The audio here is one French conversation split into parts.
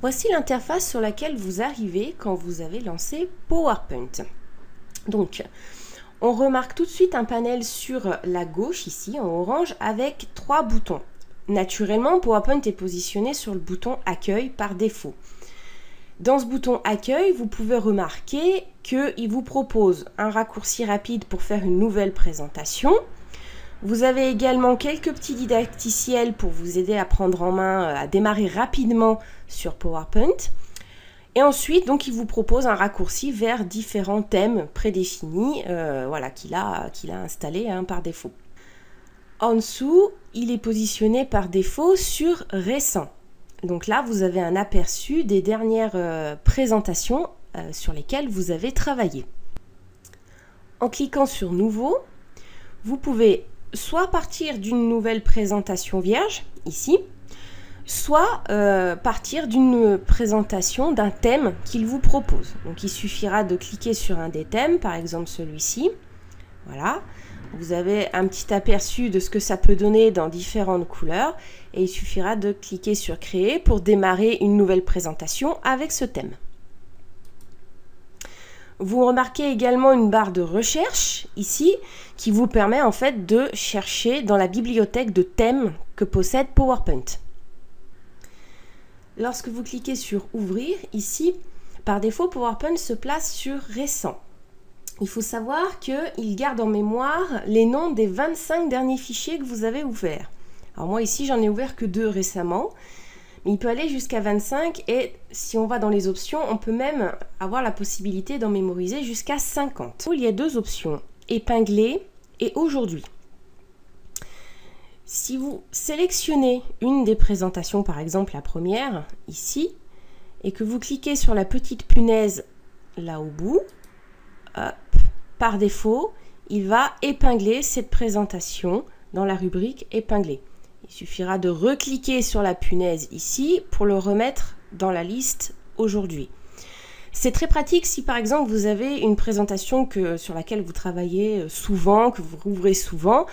Voici l'interface sur laquelle vous arrivez quand vous avez lancé PowerPoint. Donc, on remarque tout de suite un panel sur la gauche, ici, en orange, avec 3 boutons. Naturellement, PowerPoint est positionné sur le bouton « Accueil » par défaut. Dans ce bouton « Accueil », vous pouvez remarquer qu'il vous propose un raccourci rapide pour faire une nouvelle présentation. Vous avez également quelques petits didacticiels pour vous aider à prendre en main, à démarrer rapidement sur PowerPoint. Et ensuite, donc, il vous propose un raccourci vers différents thèmes prédéfinis voilà, qu'il a installés par défaut. En dessous, il est positionné par défaut sur Récent. Donc là, vous avez un aperçu des dernières présentations sur lesquelles vous avez travaillé. En cliquant sur Nouveau, vous pouvez soit partir d'une nouvelle présentation vierge, ici, soit partir d'une présentation d'un thème qu'il vous propose. Donc il suffira de cliquer sur un des thèmes, par exemple celui-ci. Voilà, vous avez un petit aperçu de ce que ça peut donner dans différentes couleurs et il suffira de cliquer sur Créer pour démarrer une nouvelle présentation avec ce thème. Vous remarquez également une barre de recherche ici qui vous permet en fait de chercher dans la bibliothèque de thèmes que possède PowerPoint. Lorsque vous cliquez sur Ouvrir, ici, par défaut, PowerPoint se place sur Récent. Il faut savoir qu'il garde en mémoire les noms des 25 derniers fichiers que vous avez ouverts. Alors moi ici, j'en ai ouvert que 2 récemment, mais il peut aller jusqu'à 25 et si on va dans les options, on peut même avoir la possibilité d'en mémoriser jusqu'à 50. Il y a 2 options, épingler et aujourd'hui. Si vous sélectionnez une des présentations, par exemple la première, ici, et que vous cliquez sur la petite punaise là au bout, hop, par défaut, il va épingler cette présentation dans la rubrique épingler. Il suffira de recliquer sur la punaise ici pour le remettre dans la liste aujourd'hui. C'est très pratique si par exemple vous avez une présentation sur laquelle vous travaillez souvent, que vous rouvrez souvent.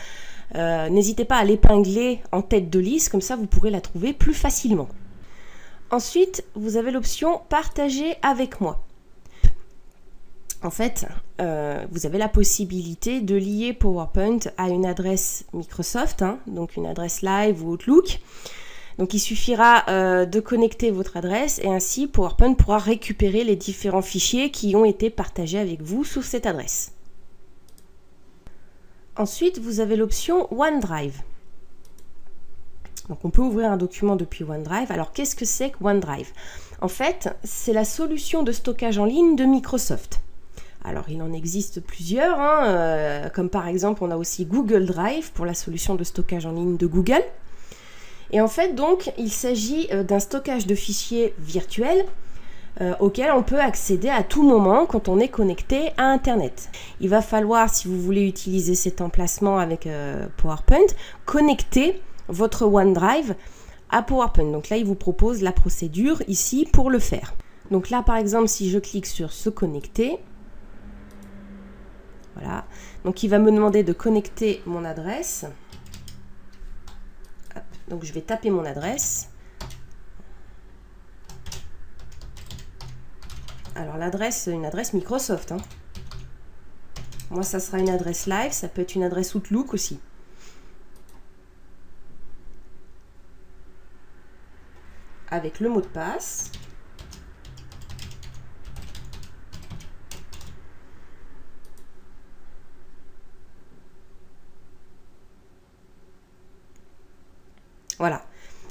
N'hésitez pas à l'épingler en tête de liste, comme ça vous pourrez la trouver plus facilement. Ensuite, vous avez l'option « Partager avec moi ». En fait, vous avez la possibilité de lier PowerPoint à une adresse Microsoft, donc une adresse Live ou Outlook. Donc il suffira de connecter votre adresse et ainsi PowerPoint pourra récupérer les différents fichiers qui ont été partagés avec vous sur cette adresse. Ensuite, vous avez l'option OneDrive. Donc on peut ouvrir un document depuis OneDrive. Alors qu'est-ce que c'est que OneDrive? En fait, c'est la solution de stockage en ligne de Microsoft. Alors il en existe plusieurs, comme par exemple on a aussi Google Drive pour la solution de stockage en ligne de Google. Et en fait donc il s'agit d'un stockage de fichiers virtuels auquel on peut accéder à tout moment quand on est connecté à Internet. Il va falloir, si vous voulez utiliser cet emplacement avec PowerPoint, connecter votre OneDrive à PowerPoint. Donc là, il vous propose la procédure ici pour le faire. Donc là, par exemple, si je clique sur « Se connecter », voilà. Donc il va me demander de connecter mon adresse. Hop. Donc je vais taper mon adresse. Alors l'adresse, une adresse Microsoft. Moi, ça sera une adresse Live, ça peut être une adresse Outlook aussi. Avec le mot de passe. Voilà.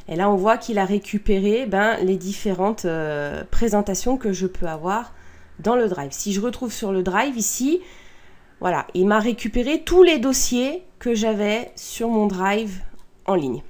Et là, on voit qu'il a récupéré les différentes présentations que je peux avoir dans le Drive. Si je retrouve sur le Drive ici, voilà, il m'a récupéré tous les dossiers que j'avais sur mon Drive en ligne.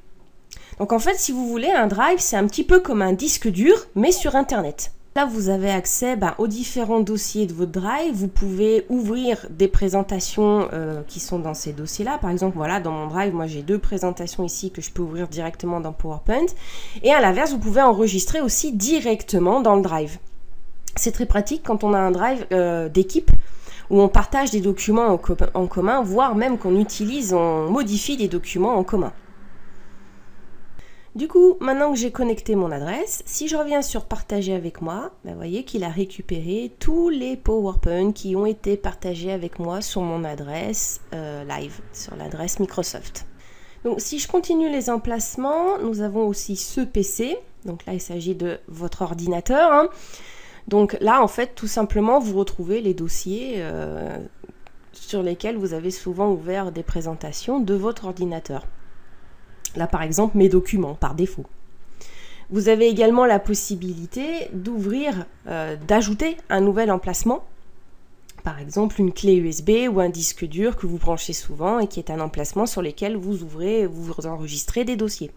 Donc en fait, si vous voulez, un Drive, c'est un petit peu comme un disque dur, mais sur Internet. Là, vous avez accès aux différents dossiers de votre Drive. Vous pouvez ouvrir des présentations qui sont dans ces dossiers-là. Par exemple, voilà, dans mon Drive, moi j'ai 2 présentations ici que je peux ouvrir directement dans PowerPoint. Et à l'inverse, vous pouvez enregistrer aussi directement dans le Drive. C'est très pratique quand on a un Drive d'équipe où on partage des documents en commun, voire même qu'on utilise, on modifie des documents en commun. Du coup, maintenant que j'ai connecté mon adresse, si je reviens sur partager avec moi, vous voyez qu'il a récupéré tous les PowerPoint qui ont été partagés avec moi sur mon adresse live, sur l'adresse Microsoft. Donc si je continue les emplacements, nous avons aussi ce PC. Donc là, il s'agit de votre ordinateur, hein. Donc là, en fait, tout simplement, vous retrouvez les dossiers sur lesquels vous avez souvent ouvert des présentations de votre ordinateur. Là, par exemple, mes documents, par défaut. Vous avez également la possibilité d'ouvrir, d'ajouter un nouvel emplacement. Par exemple, une clé USB ou un disque dur que vous branchez souvent et qui est un emplacement sur lequel vous ouvrez, vous enregistrez des dossiers.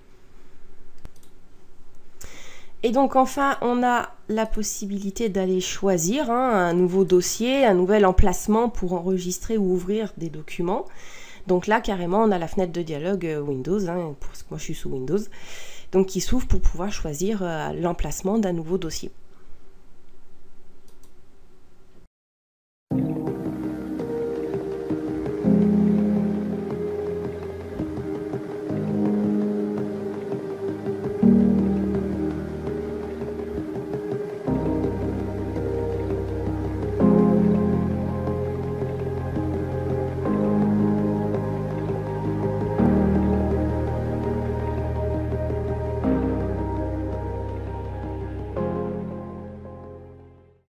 Et donc enfin, on a la possibilité d'aller choisir un nouveau dossier, un nouvel emplacement pour enregistrer ou ouvrir des documents. Donc là, carrément, on a la fenêtre de dialogue Windows, hein, parce que moi je suis sous Windows, donc qui s'ouvre pour pouvoir choisir l'emplacement d'un nouveau dossier.